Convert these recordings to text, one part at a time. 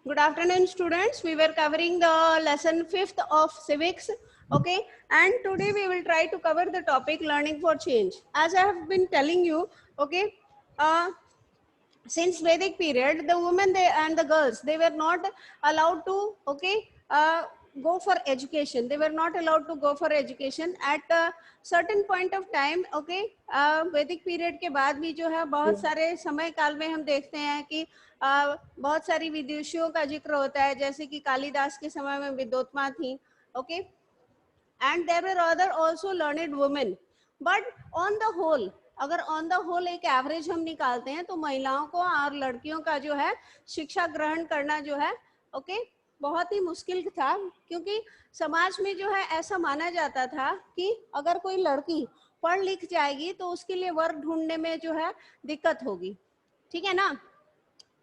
Good afternoon, students. We were covering the lesson 5th of civics. Okay, and today we will try to cover the topic learning for change. As I have been telling you, okay, since Vedic period, the women and the girls, they were not allowed to, okay, go for education. They were not allowed to go for education at a certain point of time. Okay, वैदिक period के बाद भी जो है बहुत सारे समय काल में हम देखते हैं कि बहुत सारी विदुषियों का जिक्र होता है, जैसे कि कालिदास के समय में विद्वत्मा थी. Okay, and there were other also learned women. But on the whole, अगर ऑन द होल एक एवरेज हम निकालते हैं तो महिलाओं को और लड़कियों का जो है शिक्षा ग्रहण करना जो है ओके बहुत ही मुश्किल था, क्योंकि समाज में जो है ऐसा माना जाता था कि अगर कोई लड़की पढ़ लिख जाएगी तो उसके लिए वर ढूंढने में जो है दिक्कत होगी. ठीक है ना.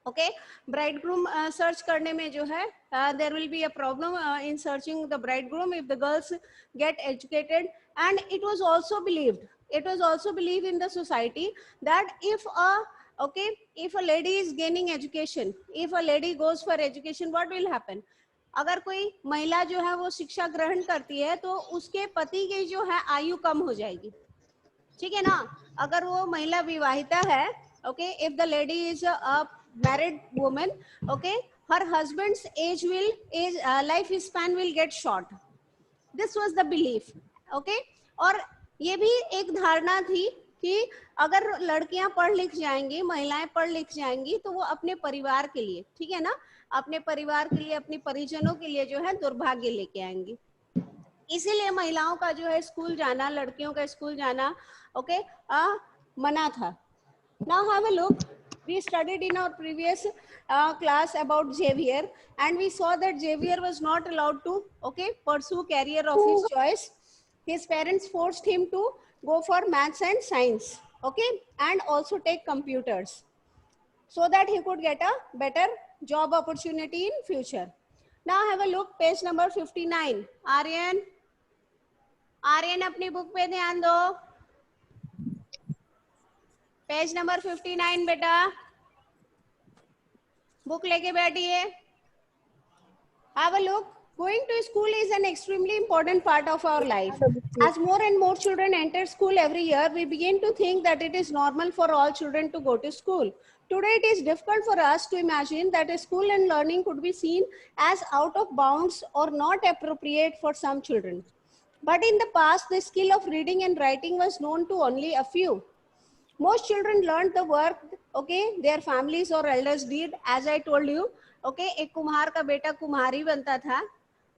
ओके, bridegroom सर्च करने में जो है there will be a problem in searching the bridegroom if the girls get educated. And it was also believed in the society that if a lady is gaining education, if a lady goes for education, what will happen? अगर कोई महिला जो है वो शिक्षा ग्रहण करती है तो उसके पति की जो है आयु कम हो जाएगी. ठीक है ना. अगर वो महिला विवाहिता है, okay, if the lady is a married woman, okay, her husband's life span will get short. This was the belief. okay, और ये भी एक धारणा थी कि अगर लड़कियां पढ़ लिख जाएंगी, महिलाएं पढ़ लिख जाएंगी तो वो अपने परिवार के लिए, ठीक है ना, अपने परिवार के लिए, अपने परिजनों के लिए जो है दुर्भाग्य लेके आएंगी. इसीलिए महिलाओं का जो है स्कूल जाना, लड़कियों का स्कूल जाना ओके मना था. Now have a look. We studied in our previous class about Xavier, and we saw that Xavier was not allowed to pursue career of his choice. His parents forced him to go for maths and science, and also take computers, so that he could get a better job opportunity in future. Now have a look, page number 59. Aryan अपनी book पे ध्यान दो. Page number 59 बेटा, book लेके बैठिए. Have a look. Going to school is an extremely important part of our life. As more and more children enter school every year, we begin to think that it is normal for all children to go to school. Today, it is difficult for us to imagine that a school and learning could be seen as out of bounds or not appropriate for some children. But in the past, the skill of reading and writing was known to only a few. Most children learned the work their families or elders did. As I told you, एक कुम्हार का बेटा कुम्हारी बनता था,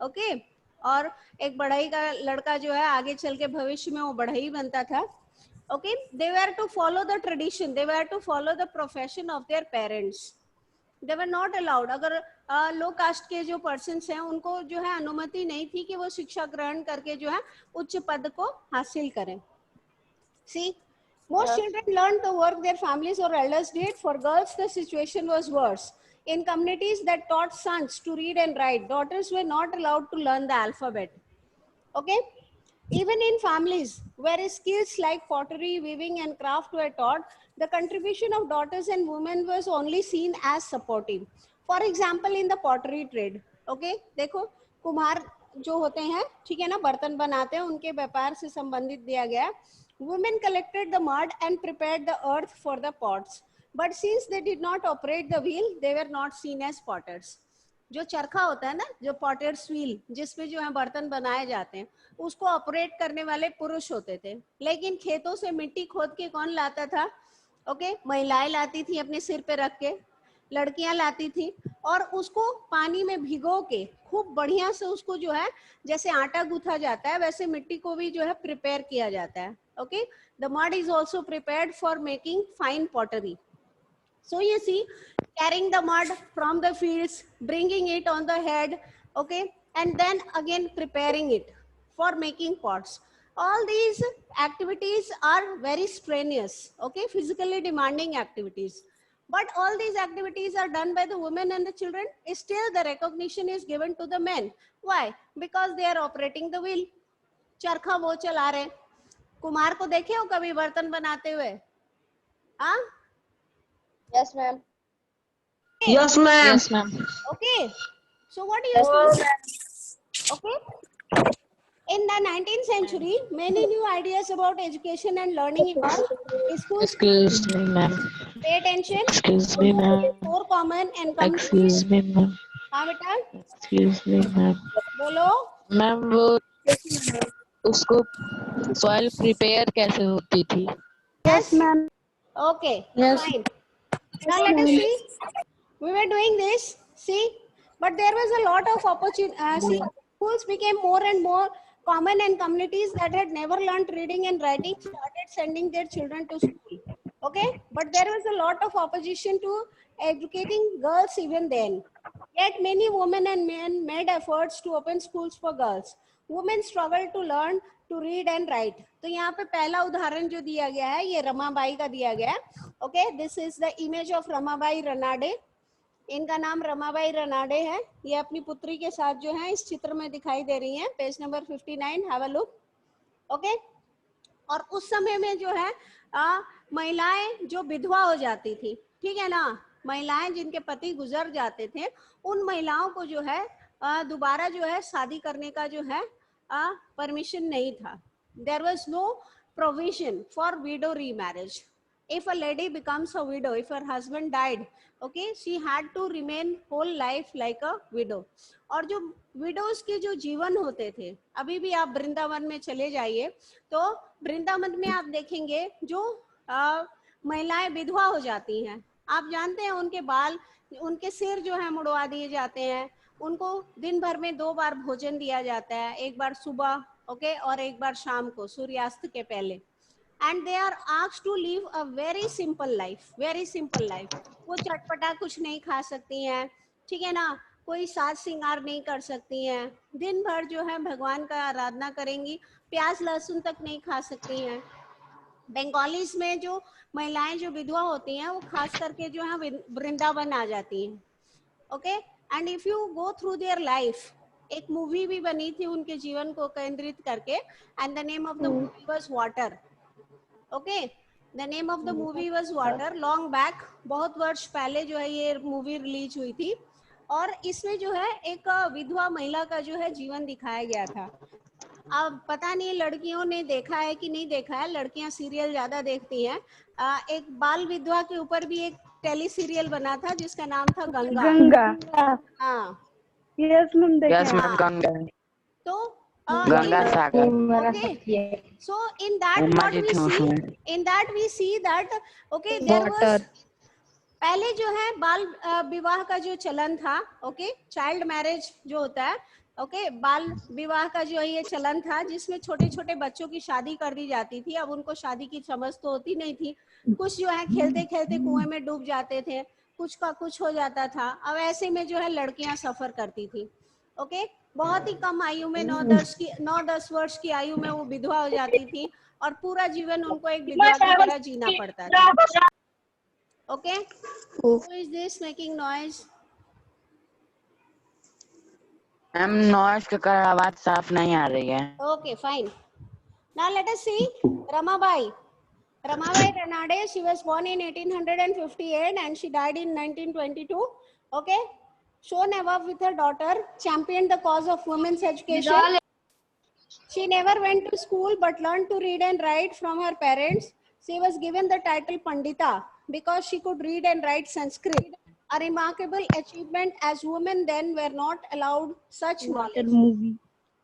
और एक बढ़ई का लड़का जो है आगे चल के भविष्य में वो बढ़ई बनता था. They were to follow the tradition, they were to follow the profession of their parents. They were not allowed. अगर लो कास्ट के जो पर्सन्स हैं उनको जो है अनुमति नहीं थी कि वो शिक्षा ग्रहण करके जो है उच्च पद को हासिल करें. See, most children learned the work their families or elders did. For girls, the situation was worse. In communities that taught sons to read and write, daughters were not allowed to learn the alphabet. Even in families where skills like pottery, weaving, and craft were taught, the contribution of daughters and women was only seen as supportive. For example, in the pottery trade, देखो कुम्हार जो होते हैं, ठीक है ना, बर्तन बनाते हैं, उनके व्यापार से संबंधित दिया गया. Women collected the mud and prepared the earth for the pots. But since they did not operate the wheel, they were not seen as potters. जो चरखा होता है ना, जो पॉटर्स व्हील जिसपे जो है बर्तन बनाए जाते हैं, उसको ऑपरेट करने वाले पुरुष होते थे. लेकिन खेतों से मिट्टी खोद के कौन लाता था? महिलाएं लाती थी अपने सिर पे रख के, लड़कियां लाती थी, और उसको पानी में भिगो के खूब बढ़िया से उसको जो है जैसे आटा गूथा जाता है वैसे मिट्टी को भी जो है प्रिपेयर किया जाता है. The mud is also prepared for making fine pottery. So you see, carrying the mud from the fields, bringing it on the head, and then again preparing it for making pots. All these activities are very strenuous, physically demanding activities. But all these activities are done by the women and the children. Still, the recognition is given to the men. Why? Because they are operating the wheel. चरखा वो चला रहे. कुम्हार को देखे हो कभी बर्तन बनाते हुए? हाँ? Yes, ma'am. Yes, ma'am. Okay, Okay, so what do you say? Okay, in the 19th century, many new ideas about education and learning emerged. Schools Excuse me, ma'am. pay attention. Excuse me, ma'am. More common and communities. Excuse me, ma'am. हाँ बेटा Excuse me, ma'am. बोलो. Ma'am वो उसको soil prepare कैसे होती थी? Yes, ma'am. Okay, Yes. fine. Now let us see. We were doing this. See, but there was a lot of opportunity. See, schools became more and more common, and communities that had never learned reading and writing started sending their children to school. Okay, but there was a lot of opposition to educating girls even then. Yet many women and men made efforts to open schools for girls. Women struggled to learn to read and write. तो यहाँ पे पहला उदाहरण जो दिया गया है ये रमाबाई का दिया गया है. Okay, this is the image of Ramabai Ranade. इनका नाम रमाबाई रनाडे है. ये अपनी पुत्री के साथ जो है इस चित्र में दिखाई दे रही हैं. Page number 59. Have a look. Okay, और उस समय में जो है महिलाएं जो विधवा हो जाती थी, ठीक है ना, महिलाएं जिनके पति गुजर जाते थे, उन महिलाओं को जो है दोबारा जो है शादी करने का जो है परमिशन नहीं था. There was no provision for widow remarriage. if a lady becomes a widow, if her husband died, okay, she had to remain whole life like a widow. और जो widows के जो जीवन होते थे, अभी भी आप वृंदावन में चले जाइए तो वृंदावन में आप देखेंगे जो महिलाएं विधवा हो जाती हैं, आप जानते हैं उनके बाल, उनके सिर जो है मुड़वा दिए जाते हैं, उनको दिन भर में 2 बार भोजन दिया जाता है, एक बार सुबह, ओके, और एक बार शाम को सूर्यास्त के पहले. And they are asked to live a very simple life, very simple life. वो चटपटा कुछ नहीं खा सकती हैं, ठीक है ना, कोई साज श्रृंगार नहीं कर सकती हैं, दिन भर जो है भगवान का आराधना करेंगी, प्याज लहसुन तक नहीं खा सकती हैं. बंगालीज में जो महिलाएं जो विधवा होती हैं वो खास करके जो है वृंदावन आ जाती हैं. Okay, and if you go through their life, एक मूवी भी बनी थी उनके जीवन को केंद्रित करके, and the name of the movie was water. Okay, the name of the movie was water. Long back, बहुत वर्ष पहले जो है ये मूवी रिलीज हुई थी, और इसमें जो है एक विधवा महिला का जो है जीवन दिखाया गया था. अब पता नहीं लड़कियों ने देखा है कि नहीं देखा है, लड़कियां सीरियल ज्यादा देखती हैं. एक बाल विधवा के ऊपर भी एक टेली सीरियल बना था जिसका नाम था गंगा. गंगा. हाँ, yes ma'am, Yes, ma'am. Ganga. तो Ganga Sagar. okay, so in that what we see, in that we see that okay, there was पहले जो है बाल विवाह का जो चलन था, ओके, चाइल्ड मैरिज जो होता है, ओके, बाल विवाह का जो ये चलन था जिसमें छोटे छोटे बच्चों की शादी कर दी जाती थी. अब उनको शादी की समझ तो होती नहीं थी, कुछ जो है खेलते खेलते कुएं में डूब जाते थे, कुछ का कुछ हो जाता था. अब ऐसे में जो है लड़कियां सफर करती थी. ओके, बहुत ही कम आयु में 9-10 वर्ष की आयु में वो विधवा हो जाती थी और पूरा जीवन उनको एक विधवा की तरह जीना पड़ता था. Okay, who is this making noise? Ma'am noise के कारण आवाज साफ नहीं आ रही है. Okay, fine. Now let us see Ramabai. Ramabai Ranade, she was born in 1858 and she died in 1922. Okay, shown above with her daughter, championed the cause of women's education. She never went to school but learned to read and write from her parents. She was given the title Pandita because she could read and write Sanskrit. A remarkable achievement, as women then were not allowed such knowledge.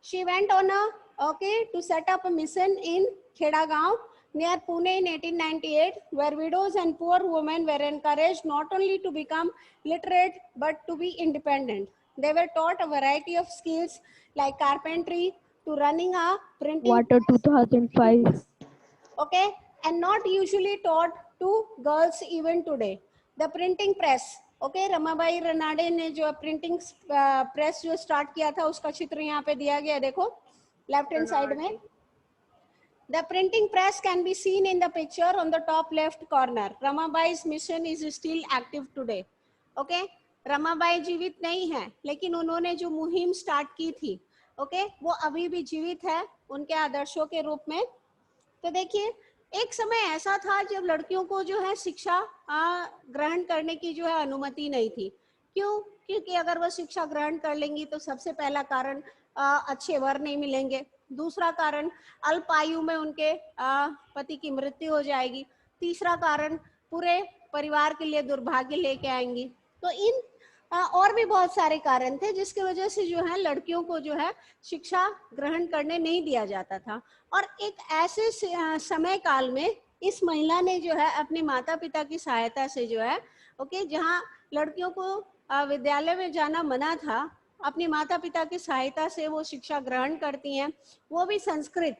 She went on to set up a mission in Khedagaon near Pune in 1898, where widows and poor women were encouraged not only to become literate but to be independent. They were taught a variety of skills like carpentry to running a printing. Water 2005. Okay, and not usually taught to girls even today. The printing press. Okay, Ramabai Ranade ने जो printing press जो start किया था उसका चित्र यहाँ पे दिया गया, देखो लेफ्ट हैंड साइड में. The printing press can be seen in the picture on the top left corner. Ramabai's mission is still active today. Okay, Ramabai जीवित नहीं है लेकिन उन्होंने जो मुहिम स्टार्ट की थी, ओके, वो अभी भी जीवित है उनके आदर्शों के रूप में. तो देखिए, एक समय ऐसा था जब लड़कियों को जो है शिक्षा ग्रहण करने की जो है अनुमति नहीं थी, क्यों? क्योंकि अगर वो शिक्षा ग्रहण कर लेंगी तो सबसे पहला कारण अच्छे वर नहीं मिलेंगे, दूसरा कारण अल्प आयु में उनके पति की मृत्यु हो जाएगी, तीसरा कारण पूरे परिवार के लिए दुर्भाग्य लेके आएंगी। तो इन और भी बहुत सारे कारण थे जिसकी वजह से जो है लड़कियों को जो है शिक्षा ग्रहण करने नहीं दिया जाता था। और एक ऐसे समय काल में इस महिला ने जो है अपने माता पिता की सहायता से जो है जहाँ लड़कियों को विद्यालय में जाना मना था, अपने माता पिता की सहायता से वो शिक्षा ग्रहण करती हैं, वो भी संस्कृत,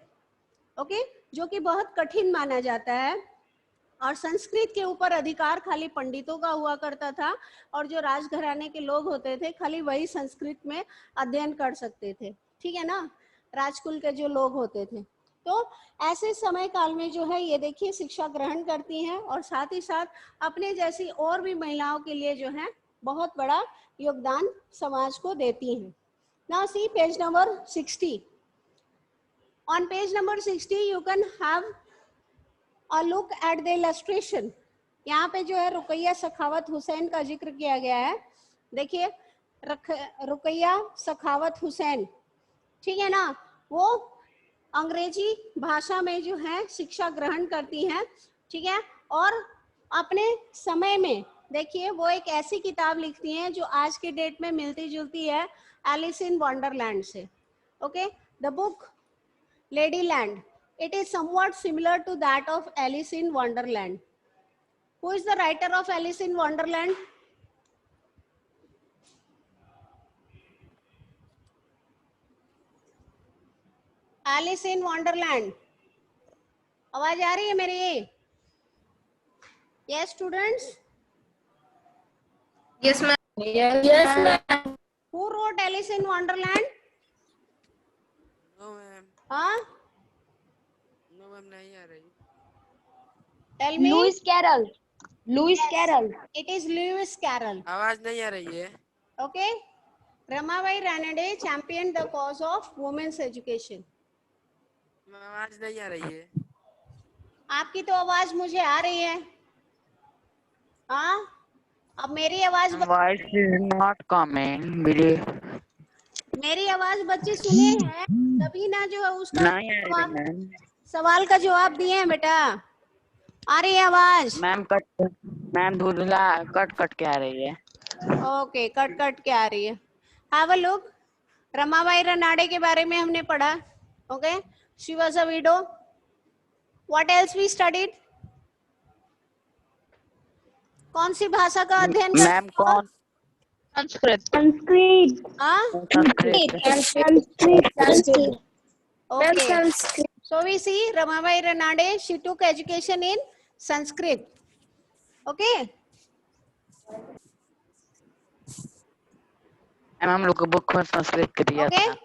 जो कि बहुत कठिन माना जाता है। और संस्कृत के ऊपर अधिकार खाली पंडितों का हुआ करता था और जो राजघराने के लोग होते थे खाली वही संस्कृत में अध्ययन कर सकते थे, ठीक है ना, राजकुल के जो लोग होते थे। तो ऐसे समय काल में जो है ये देखिए शिक्षा ग्रहण करती हैं और साथ ही साथ अपने जैसी और भी महिलाओं के लिए जो है बहुत बड़ा योगदान समाज को देती हैं। Now see page number 60. On page number 60 you can have a look at the illustration. यहाँ पे जो है रुकैया सखावत हुसैन का जिक्र किया गया है। देखिए रुकैया सखावत हुसैन, ठीक है ना, वो अंग्रेजी भाषा में जो है शिक्षा ग्रहण करती हैं, ठीक है, और अपने समय में देखिए वो एक ऐसी किताब लिखती हैं जो आज के डेट में मिलती जुलती है एलिस इन वंडरलैंड से। The book Ladyland, it is somewhat similar to that of Alice in Wonderland. Who is the writer of Alice in Wonderland? Alice in Wonderland. आवाज आ रही है मेरी? Yes, students. Yes, ma'am. Yes, ma'am. Who wrote Alice in Wonderland? No ma'am. हाँ? No ma'am, नहीं आ रही। Tell me. Lewis Carroll. Lewis Yes, Carroll. It is Lewis Carroll. आवाज नहीं आ रही है। Okay. Ramabai Ranade championed the cause of women's education. आवाज नहीं आ रही है। आपकी तो आवाज मुझे आ रही है। हाँ, अब मेरी आवाज Voice is not coming. मेरी आवाज बच्चे सुने हैं तभी ना जो है उसका नहीं आ रही मैम। सवाल का जवाब दिए हैं बेटा। आ रही है आवाज? मैम धुंधला कट कट के आ रही है। ओके, कट कट के आ रही है। Have a look. Ramabai Ranade के बारे में हमने पढ़ा। Okay, she was a widow. What else we studied? कौन सी भाषा का अध्ययन मैम करती हो? कौन? संस्कृत। Sanskrit. हाँ? Sanskrit. Okay. So we see Ramabai Ranade, she took education in Sanskrit. Okay. हम लोग को बुक में संस्कृत के दिया Okay. था।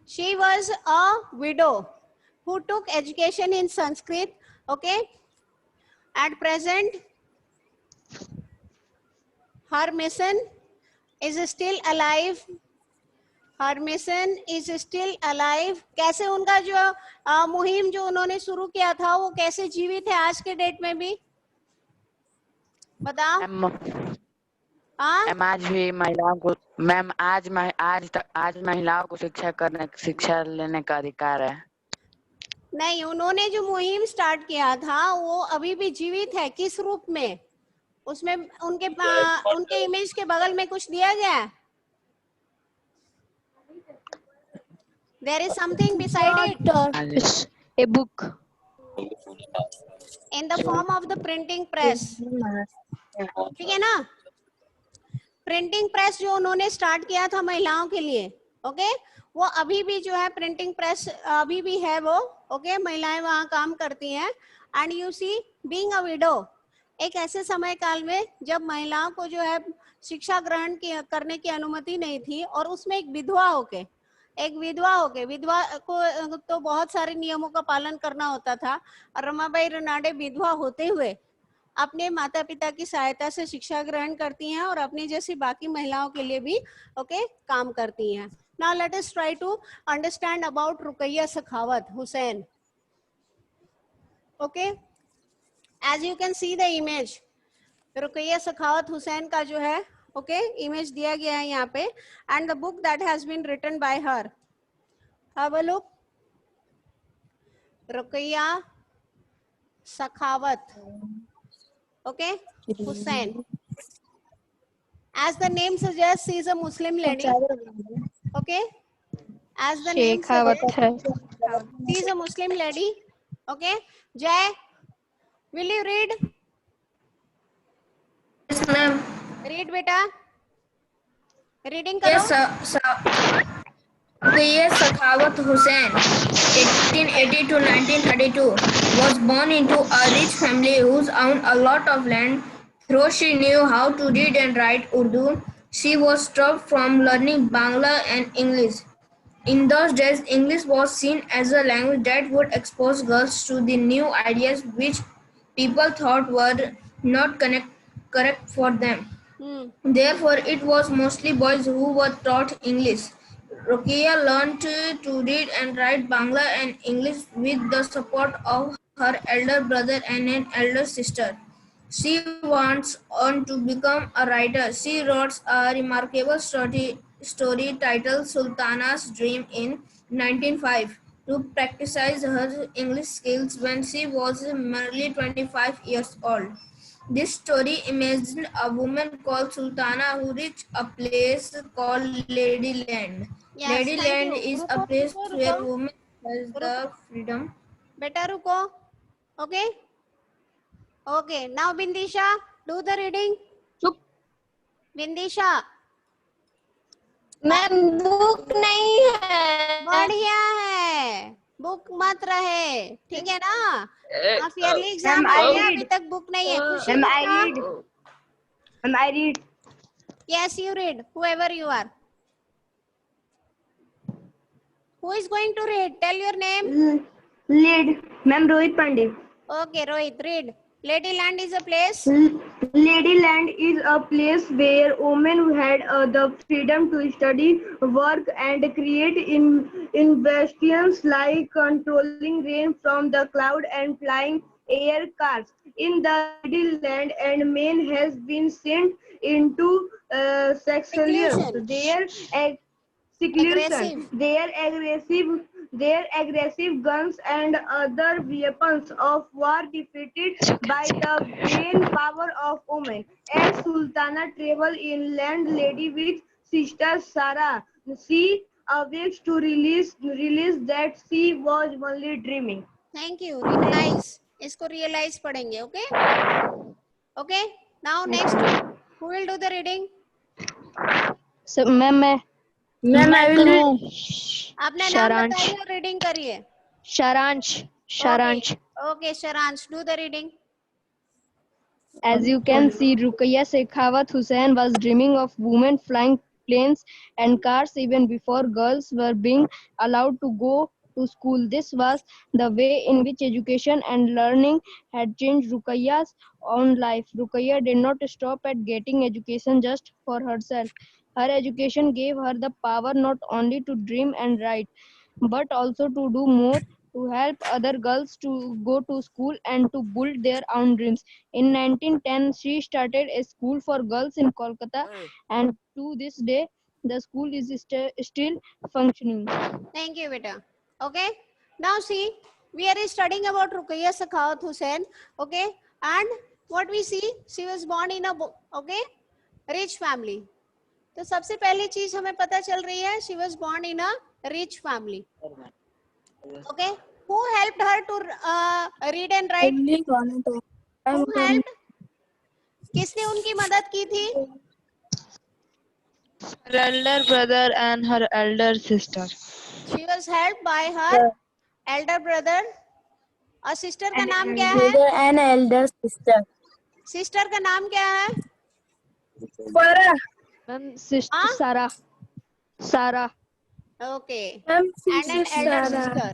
She was a widow who took education in Sanskrit. Okay. At present, her mission is still alive. Her mission is still alive. कैसे उनका जो मुहिम जो उन्होंने शुरू किया था वो कैसे जीवित है आज के डेट में भी? बताओ। मैम आज भी महिलाओं को मैम आज महिलाओं को शिक्षा लेने का अधिकार है। नहीं, उन्होंने जो मुहिम स्टार्ट किया था वो अभी भी जीवित है। किस रूप में? उसमें उनके इमेज के बगल में कुछ दिया गया है? There is something beside it. A book. In the form of the printing press. ठीक है ना? प्रिंटिंग प्रेस जो उन्होंने स्टार्ट किया था महिलाओं के लिए, ओके, वो अभी भी जो है प्रिंटिंग प्रेस अभी भी है वो, ओके, महिलाएं वहाँ काम करती हैं। And you see being a widow, एक ऐसे समय काल में जब महिलाओं को जो है शिक्षा ग्रहण करने की अनुमति नहीं थी और उसमें एक विधवा होके विधवा को तो बहुत सारे नियमों का पालन करना होता था। और रमाबाई रनाडे विधवा होते हुए अपने माता पिता की सहायता से शिक्षा ग्रहण करती हैं और अपनी जैसी बाकी महिलाओं के लिए भी ओके काम करती हैं। Now let us try to understand about Rukaiya Sakhawat Hussain. Okay, as you can see the image, Rukaiya Sakhawat Hussain का जो है ओके इमेज दिया गया है यहाँ पे and the book that has been written by her. Have a look. Rukaiya Sakhawat okay Hussain. As the name suggests, she is a Muslim lady. Okay, as the name suggests, she is a Muslim lady. Okay, Jay, will you read? Yes, ma'am. Read beta. Reading karo. Yes, Sakhawat Hussain, 1880 to 1932, was born into a rich family who owned a lot of land. Though she knew how to read and write Urdu, she was stopped from learning Bangla and English. In those days, English was seen as a language that would expose girls to the new ideas which people thought were not correct for them. Therefore, it was mostly boys who were taught English. Ruqayya learned to read and write Bangla and English with the support of her elder brother and an elder sister. She wants on to become a writer. She wrote a remarkable story titled Sultana's Dream in 1905 to practice her English skills when she was merely 25 years old. This story imagined a woman called Sultana who reached a place called Ladyland. Yes, thank Ladyland you. is a place where women has the freedom. Beta ruko. Okay. Okay. Now Bindisha, do the reading. चुप. Bindisha. Ma'am book नहीं है. बढ़िया है. Book मत रहे. ठीक है ना. आप ईयरली एग्जाम Ma'am, I हो गया read. अभी तक बुक नहीं है. खुशी Ma'am, I Gupta? read. Ma'am, I read. Yes, you read. Whoever you are. Who is going to read? Tell your name. Lead. Ma'am, Rohit Pandey. Okay, Rohit, read. Ladyland is a place. Ladyland is a place where women had the freedom to study, work, and create inventions like controlling rain from the cloud and flying air cars. In the Ladyland, and men has been sent into Seclusion. seclusion. Aggressive. Their aggressive guns and other weapons of war defeated by the brain power of women. As Sultana traveled inland lady with sister Sarah, she awakes to realize that she was only dreaming. Thank you. Realize. इसको realize पढ़ेंगे. Okay. Okay. Now next, who will do the reading? So, ma'am, I will read. अपना नाम बताइए और reading करिए. Sharansh. Okay, Sharansh, do the reading. As you can see, Ruqayya Sakhawat Hussain was dreaming of women flying planes and cars even before girls were being allowed to go to school. This was the way in which education and learning had changed Ruqayya's own life. Ruqayya did not stop at getting education just for herself. Her education gave her the power not only to dream and write, but also to do more, to help other girls to go to school and to build their own dreams. In 1910, she started a school for girls in Kolkata, and to this day, the school is still functioning. Thank you, beta. Okay. Now see, we are studying about Ruqayya Sakhawat Hussain. Okay. And what we see, she was born in a rich family. तो सबसे पहली चीज हमें पता चल रही है, she was born in a rich family. Okay. Who helped her to read and write? Who helped? किसने उनकी मदद की थी? Her elder brother and her elder sister. She was helped by her elder brother. और sister का नाम क्या है? Brother and elder sister. Sister का नाम क्या है? Ma'am, sister Sarah. Okay. Ma'am, And an elder sister.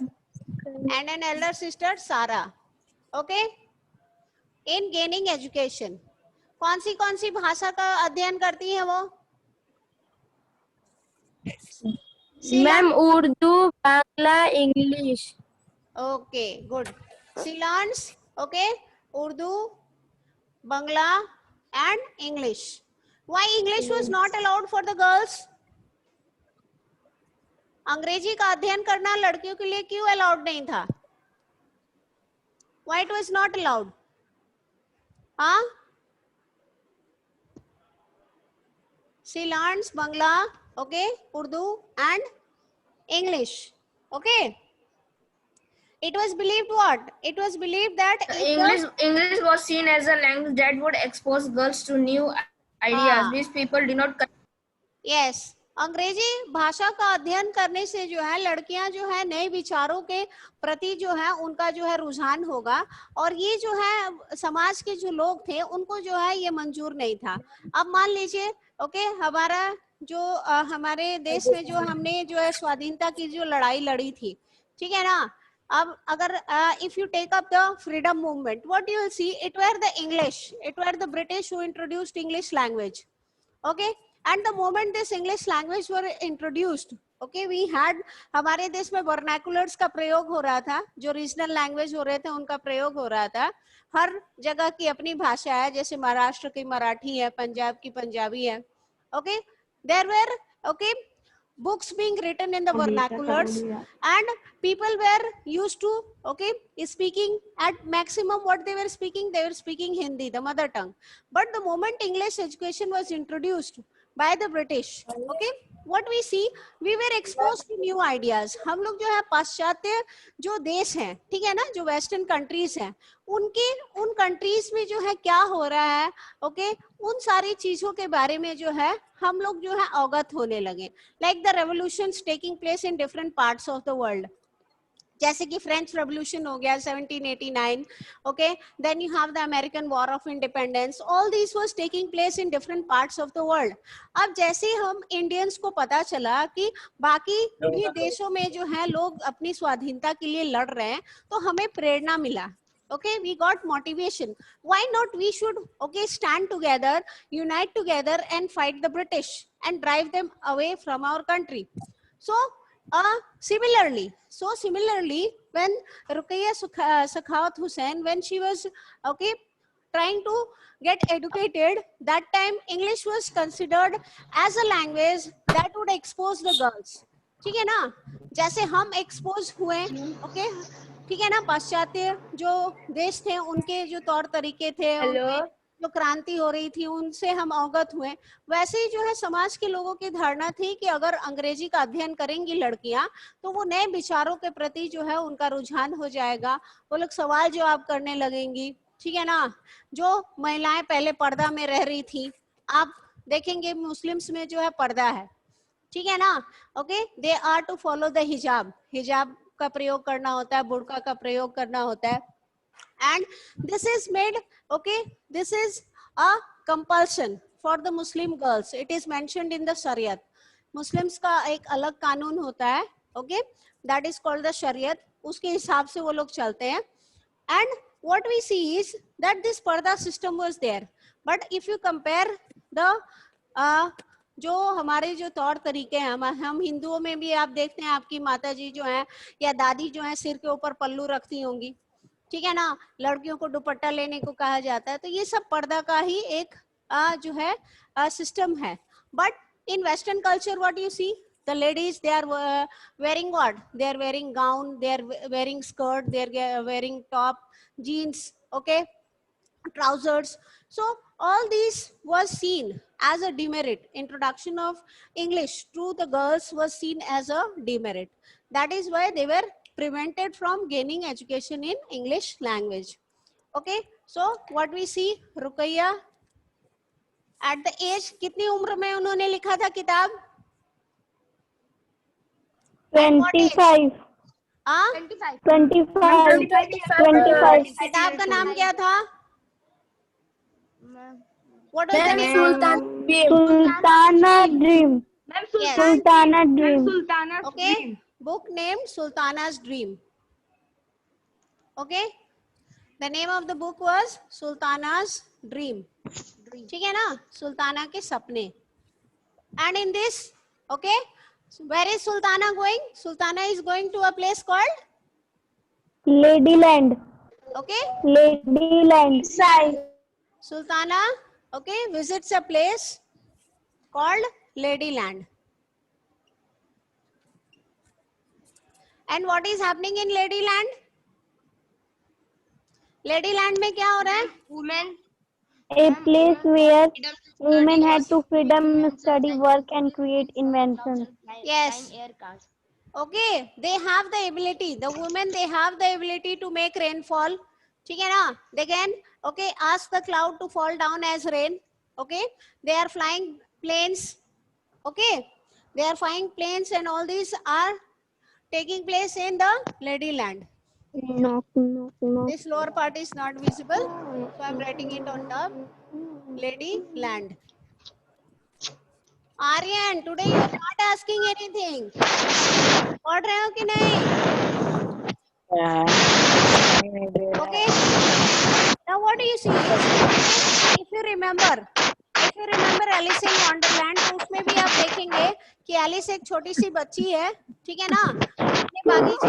And an elder sister Sarah. Okay. In gaining education. कौन सी भाषा का अध्ययन करती है वो? Ma'am, Urdu, Bangla, English. Okay, good. She learns, okay, Urdu, Bangla and English. Why English was not allowed for the girls? अंग्रेजी का अध्ययन करना लड़कियों के लिए क्यों अलाउड नहीं था? Why it was not allowed? हाँ? She learns Bangla, okay, Urdu and English, okay. It was believed what? It was believed that English was seen as a language that would expose girls to new ideas which people did not. Yes, अंग्रेजी भाषा का अध्ययन करने से जो है लड़कियां जो है नए विचारों के प्रति जो है उनका जो है रुझान होगा, और ये जो है समाज के जो लोग थे उनको जो है ये मंजूर नहीं था. अब मान लीजिए ओके, हमारा जो हमारे देश में जो हमने जो है स्वाधीनता की जो लड़ाई लड़ी थी, ठीक है ना. अब अगर if you take up the freedom movement, what you will see, it were the English, it were the British who introduced English language, okay. And the moment this English language were introduced, okay, we had, हमारे देश में vernaculars का प्रयोग हो रहा था, जो regional language हो रहे थे उनका प्रयोग हो रहा था. हर जगह की अपनी भाषा है, जैसे महाराष्ट्र की मराठी है, पंजाब की पंजाबी है, okay. There were okay books being written in the vernaculars, and people were used to okay speaking at maximum what they were speaking Hindi, the mother tongue. But the moment English education was introduced by the British, okay, what we see, we were exposed to new ideas. हम लोग जो है पाश्चात्य जो देश हैं, ठीक है ना, जो वेस्टर्न कंट्रीज हैं, उनके उन कंट्रीज में जो है क्या हो रहा है, ओके, उन सारी चीजों के बारे में जो है हम लोग जो है अवगत होने लगे. Like the revolutions taking place in different parts of the world, जैसे कि फ्रेंच रेवोल्यूशन हो गया 1789, okay, then you have the American war of independence. All this was taking place in different parts of the world. अब जैसे हम Indians को पता चला कि बाकी भी देशों में जो है लोग अपनी स्वाधीनता के लिए लड़ रहे हैं, तो हमें प्रेरणा मिला. Okay, we got motivation. Why not we should okay stand together, unite together and fight the British and drive them away from our country. So similarly, when Ruqayya Sakhawat Hussain, when she was okay trying to get educated, that time English was considered as a language that would expose the girls. ठीक है ना, जैसे हम expose हुए, okay, ठीक है ना, पाश्चात्य जो देश थे उनके जो तौर तरीके थे, जो क्रांति हो रही थी उनसे हम अवगत हुए, वैसे ही जो है समाज के लोगों की धारणा थी कि अगर अंग्रेजी का अध्ययन करेंगी लड़कियां तो वो नए विचारों के प्रति जो है उनका रुझान हो जाएगा, वो लोग सवाल जवाब करने लगेंगी, ठीक है ना. जो महिलाएं पहले पर्दा में रह रही थी, आप देखेंगे मुस्लिम्स में जो है पर्दा है, ठीक है ना, okay, they are to follow the hijab, हिजाब का प्रयोग करना होता है, बुर्का का प्रयोग करना होता है. And this is made okay, this is a compulsion for the Muslim girls. It is mentioned in the शरीयत. मुस्लिम्स का एक अलग कानून होता है, okay, that is called the शरीयत. उसके हिसाब से वो लोग चलते हैं. And what we see is that this पर्दा system was there. But if you compare the जो हमारे जो तौर तरीके हैं, हम हिंदुओं में भी आप देखते हैं आपकी माता जी जो है या दादी जो है सिर के ऊपर पल्लू रखती होंगी, ठीक है ना, लड़कियों को दुपट्टा लेने को कहा जाता है. तो ये सब पर्दा का ही एक जो है सिस्टम है. But in western culture what you see, the ladies, they are wearing what, they are wearing gown, they are wearing skirt, they are wearing top, jeans, okay, trousers. So all these was seen as a demerit. Introduction of English to the girls was seen as a demerit. That is why they were prevented from gaining education in English language. Okay, so what we see, Ruqayya at the age, कितनी उम्र में उन्होंने लिखा था किताब? 25. 25. किताब का नाम क्या था? What was the name? Sultana Dream. Yes. Sultana Dream. Okay, book named Sultana's Dream. Okay, the name of the book was Sultana's Dream. ठीक है ना, सुल्ताना के सपने. And in this, okay, where is Sultana going? Sultana is going to a place called Ladyland. okay, Ladyland. Sultana, okay, visits a place called Ladyland. And what is happening in Ladyland? Ladyland में क्या हो रहा है? Women. A place where women had to freedom study, work, and create inventions. Yes. Okay, they have the ability. The women, they have the ability to make rainfall. ठीक है ना? They can, okay, ask the cloud to fall down as rain. Okay, they are flying planes. Okay, they are flying planes, and all these are taking place in the Ladyland. Knock, knock, knock. This lower part is not visible, so I'm writing it on top. Ladyland. Aryan, today you are not asking anything. पढ़ रहे हो कि नहीं? Okay. Now what do you see? If you remember Alice in Wonderland, तो उसमें भी आप देखेंगे कि एलिस एक छोटी सी बच्ची है, ठीक है ना? अपने बागीचे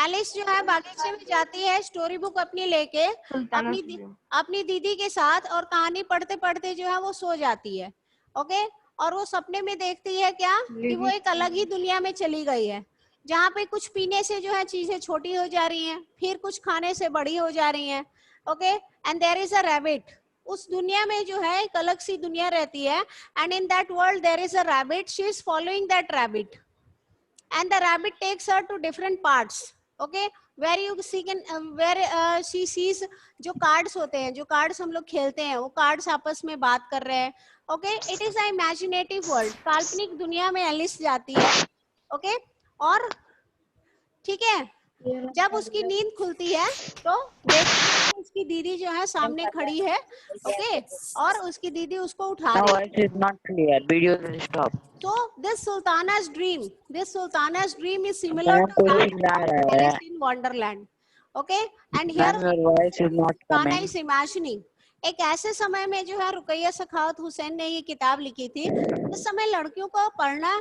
एलिस जो है बागीचे में जाती है स्टोरी बुक अपनी लेके अपनी दीदी के साथ, और कहानी पढ़ते पढ़ते जो है वो सो जाती है. ओके, और वो सपने में देखती है क्या कि वो एक अलग ही दुनिया में चली गई है, जहाँ पे कुछ पीने से जो है चीजें छोटी हो जा रही हैं, फिर कुछ खाने से बड़ी हो जा रही हैं. Okay, and there is a rabbit. उस दुनिया में जो है एक अलग सी दुनिया रहती है, and in that world there is a rabbit. She is following that rabbit, and the rabbit takes her to different parts. Okay, where you see where she sees जो कार्ड्स होते हैं, जो कार्ड्स हम लोग खेलते हैं, वो कार्ड्स आपस में बात कर रहे हैं. Okay, it is a imaginative world. काल्पनिक दुनिया में एलिस जाती है. ओके, और ठीक है, जब उसकी नींद खुलती है तो उसकी दीदी जो है सामने खड़ी है. ओके, और उसकी दीदी उसको उठा रही है. Voice is not clear. Video will stop. So this Sultana's dream is similar to Alice in Wonderland. Okay, and here Your voice is not Sultana coming. is imagining. एक ऐसे समय में जो है रुकैया सखावत हुसैन ने ये किताब लिखी थी. उस समय लड़कियों को पढ़ना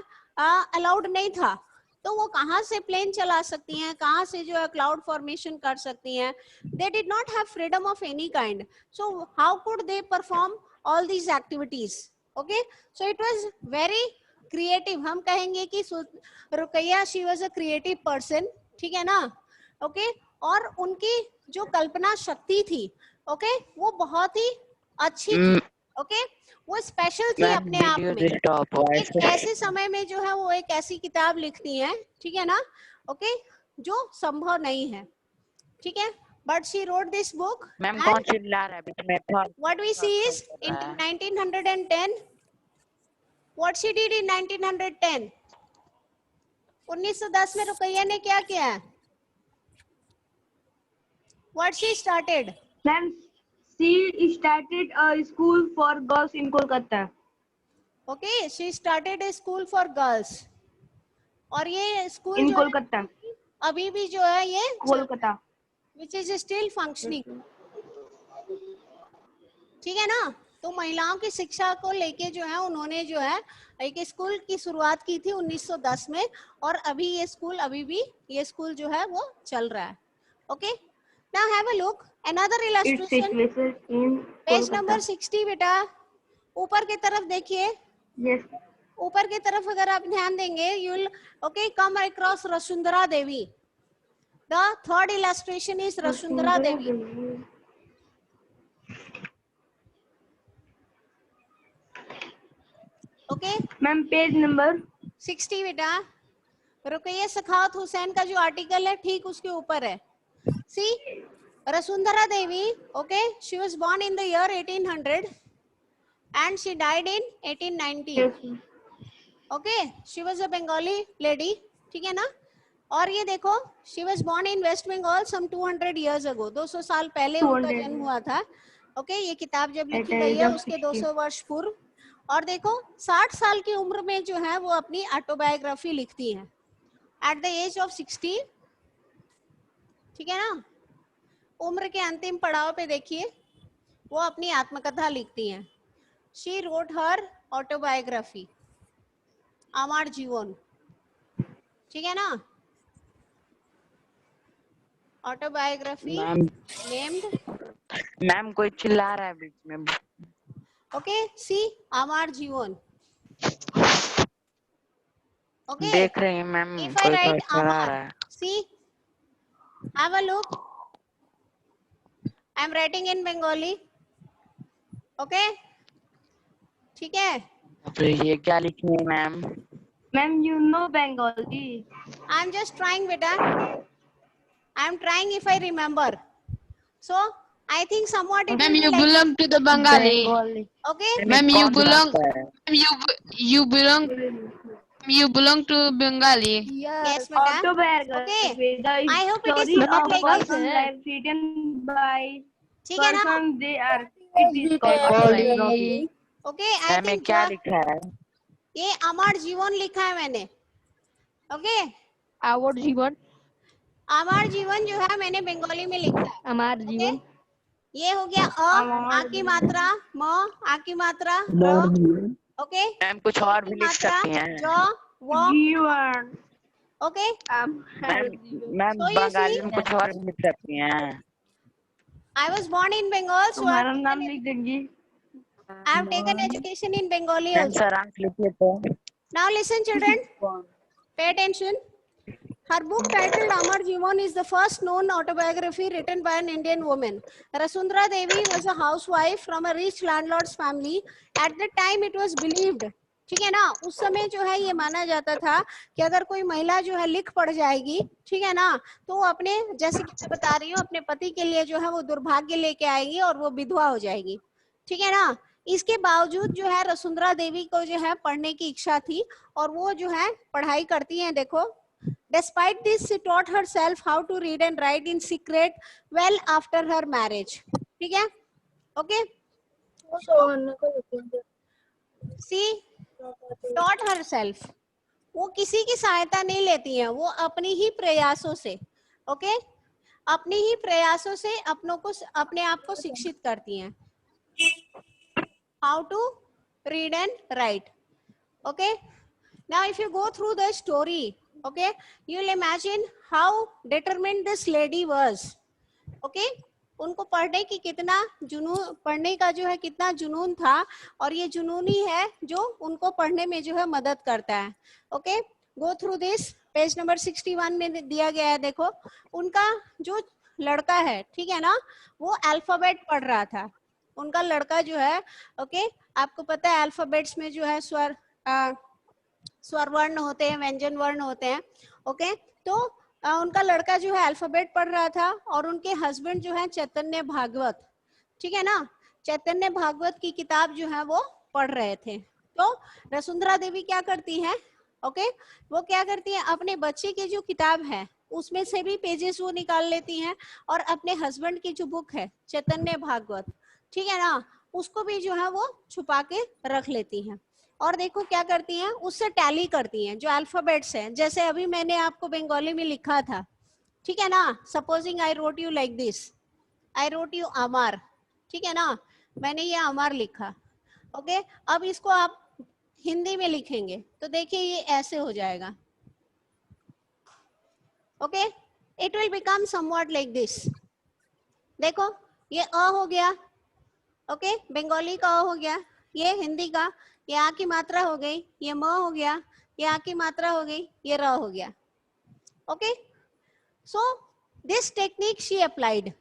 अलाउड नहीं था, तो वो कहाँ से प्लेन चला सकती हैं, कहाँ से जो है क्लाउड फॉर्मेशन कर सकती हैं. They did not have freedom of any kind. So how could they perform all these activities? Okay, so it was very creative. हम कहेंगे कि Rukaiya she was a creative person. ठीक है ना? ओके, और उनकी जो कल्पना शक्ति थी, ओके, वो बहुत ही अच्छी थी. ओके, वो स्पेशल थी अपने आप में. एक ऐसे समय में जो है वो एक ऐसी किताब लिखती हैं, ठीक है ना? ओके, जो संभव नहीं है. ठीक है, but she wrote this book. Ma'am कौन चिल्ला रहा है बीच में? What we see is in 1910 what she did in 1910. 1910 में रुकैया ने क्या किया? What she started? Ma'am, she started a school for girls in Kolkata. Okay, she started a school for girls. और ये स्कूल In जो Kolkata. है, अभी भी जो है ये Kolkata. which is still functioning. ठीक है ना? तो महिलाओं की शिक्षा को लेके जो है उन्होंने जो है एक स्कूल की शुरुआत की थी 1910 में, और अभी ये स्कूल जो है वो चल रहा है. Okay, now have a look another illustration. Page number 60 बेटा, ऊपर की तरफ देखिए. Yes. ऊपर की तरफ अगर आप ध्यान देंगे, you will okay come across Vasundhara Devi. The third illustration is Vasundhara Devi. Okay ma'am, page number 60 बेटा. रुकैया सखावत हुसैन का जो आर्टिकल है ठीक उसके ऊपर है. See Vasundhara Devi. Okay, she was born in the year 1800 and she died in 1890. Okay, she was a Bengali lady. ठीक है ना? और ये देखो, she was born in West Bengal some 200 years ago. 200 साल पहले उनका जन्म हुआ था. ओके, ये किताब जब लिखी गई है उसके 200 वर्ष पूर्व. और देखो 60 साल की उम्र में जो है वो अपनी ऑटोबायोग्राफी लिखती है एट द एज ऑफ 60. ठीक है ना? उम्र के अंतिम पड़ाव पे देखिए वो अपनी आत्मकथा लिखती हैं. शी रोट हर ऑटोबायोग्राफी, अमर जीवन. ठीक है ना? Autobiography ma'am named. मैम कोई चिल्ला रहा है बीच में। Okay, see, Amar Jeevan. Okay, देख रहे हैं मैम, if I कोई तो write चिल्ला रहा Amar, है। see, have a look. I'm writing in Bengali. Okay, ठीक है? तो ये क्या लिखे हैं ma'am? Ma'am, you know Bengali. I'm just trying, beta. I'm trying if I remember. So, I think somewhat it Ma'am, will be you like this. belong to the Bengali. Bengali. Okay, Ma'am, you कौन belong. भाषा है? You belong to Bengali. yes, beta. Autobiography. Okay, The I hope it is story not of like this. person's life written by ठीक है ना? person they are. It is called autobiography. Okay, I ma'am ये think क्या लिखा है? ये अमर जीवन लिखा है मैंने. Okay, Our जीवन. अमर जीवन जो है मैंने बंगाली में लिखा है. हमार Okay? जीवन. ये हो गया आ की मात्रा, म आ की मात्रा, र. ओके, मैम कुछ और भी लिख मात्रा, सकती हैं। ज, व. जीवन. Okay, ma'am So you Bengali see- में कुछ और भी लिख सकती हैं। I was born in Bengal, so तुम्हारा नाम लिख देंगी. I have taken education in Bengali ma'am also. सारांश लिखिए तो। Now listen, children. Pay attention. Her book titled Amar Jeevan is the first known autobiography written by an Indian woman. Rasundra Devi was a housewife from a rich landlord's family. At the time, it was believed. ठीक है ना, उस समय जो है ये माना जाता था कि अगर कोई महिला जो है लिख पढ़ जाएगी, ठीक है ना, तो वो अपने, जैसे कि मैं बता रही हूँ, अपने पति के लिए जो है वो दुर्भाग्य लेके आएगी और वो विधवा हो जाएगी. ठीक है ना. इसके बावजूद जो है वसुंधरा देवी को जो है पढ़ने की इच्छा थी और वो जो है पढ़ाई करती हैं. देखो, despite this she taught herself how to read and write in secret well after her marriage. ठीक है? Okay, she taught herself. वो किसी की सहायता नहीं लेती हैं, वो अपनी ही प्रयासों से, ओके, अपने ही प्रयासों से अपने आप को शिक्षित करती हैं. How to read and write. Okay, now if you go through the story, okay, you'll imagine how determined this lady was. Okay, उनको पढ़ने की कितना जुनून, पढ़ने का जो है कितना जुनून था और ये जुनून ही है जो उनको पढ़ने में जो है मदद करता है. Okay, go through this. Page number 61 में दिया गया है. देखो, उनका जो लड़का है, ठीक है ना, वो अल्फाबेट पढ़ रहा था. उनका लड़का जो है, ओके, आपको पता है अल्फाबेट्स में जो है स्वर वर्ण होते हैं, व्यंजन वर्ण होते हैं. ओके, तो उनका लड़का जो है अल्फाबेट पढ़ रहा था और उनके हस्बैंड जो है चैतन्य भागवत, ठीक है ना, चैतन्य भागवत की किताब जो है वो पढ़ रहे थे. तो वसुंधरा देवी क्या करती हैं, ओके, वो क्या करती हैं, अपने बच्चे की जो किताब है उसमें से भी पेजेस वो निकाल लेती हैं और अपने हस्बैंड की जो बुक है चैतन्य भागवत, ठीक है ना, उसको भी जो है वो छुपा के रख लेती हैं. और देखो क्या करती हैं, उससे टैली करती हैं जो अल्फाबेट्स हैं. जैसे अभी मैंने आपको बंगाली में लिखा था, ठीक है ना, supposing I wrote you like this, I wrote you Amar, ठीक है ना, मैंने ये अमर लिखा. ओके, अब इसको आप हिंदी में लिखेंगे तो देखिए ये ऐसे हो जाएगा. Okay, it will become somewhat like this. देखो, ये अ हो गया, ओके, बंगाली का अ हो गया, ये हिंदी का, ये आ की मात्रा हो गई, ये म हो गया, ये आ की मात्रा हो गई, ये र हो गया. Okay, so this technique she applied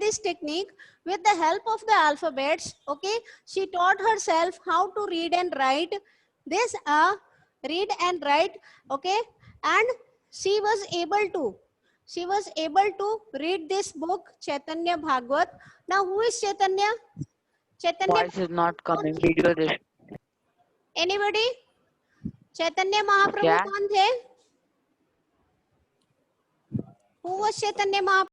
this technique with the help of the alphabets. Okay, she taught herself how to read and write this read and write. Okay, and she was able to read this book Chaitanya Bhagavat. Now who is Chaitanya? Voice is not coming. Video this. Anybody? Chaitanya Mahaprabhu क्या? कौन थे? Who was Chaitanya Mahaprabhu?